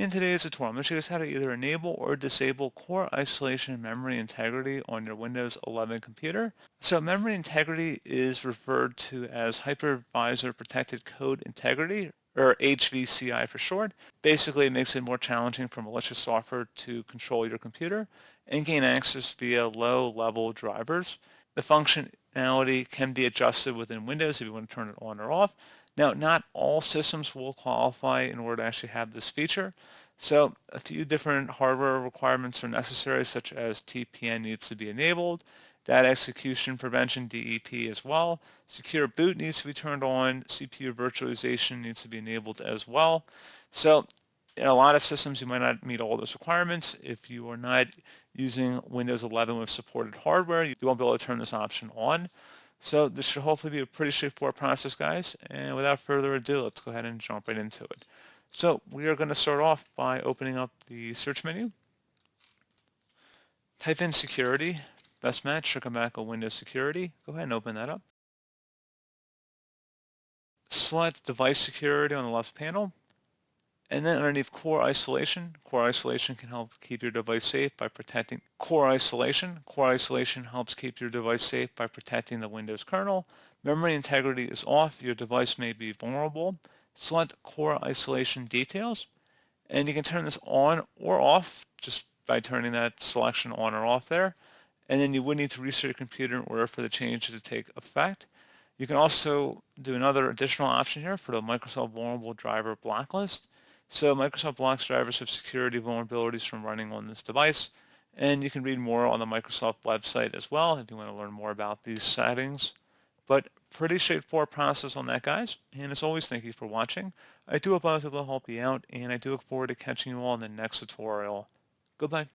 In today's tutorial, I'm going to show you guys how to either enable or disable core isolation and memory integrity on your Windows 11 computer. So memory integrity is referred to as hypervisor protected code integrity, or HVCI for short. Basically, it makes it more challenging for malicious software to control your computer and gain access via low-level drivers. The functionality can be adjusted within Windows if you want to turn it on or off. Now, not all systems will qualify in order to actually have this feature. So a few different hardware requirements are necessary, such as TPN needs to be enabled, data execution prevention, DEP as well. Secure boot needs to be turned on. CPU virtualization needs to be enabled as well. So in a lot of systems, you might not meet all those requirements. If you are not using Windows 11 with supported hardware, you won't be able to turn this option on. So this should hopefully be a pretty straightforward process, guys. And without further ado, let's go ahead and jump right into it. So we are going to start off by opening up the search menu. Type in security. Best match should come back on Windows Security. Go ahead and open that up. Select device security on the left panel. And then underneath core isolation can help keep your device safe by protecting core isolation. Core isolation helps keep your device safe by protecting the Windows kernel. Memory integrity is off. Your device may be vulnerable. Select core isolation details. And you can turn this on or off just by turning that selection on or off there. And then you would need to restart your computer in order for the changes to take effect. You can also do another additional option here for the Microsoft Vulnerable Driver Blocklist. So Microsoft blocks drivers of security vulnerabilities from running on this device. And you can read more on the Microsoft website as well if you want to learn more about these settings. But pretty straightforward process on that, guys. And as always, thank you for watching. I do hope I was able to help you out, and I do look forward to catching you all in the next tutorial. Goodbye.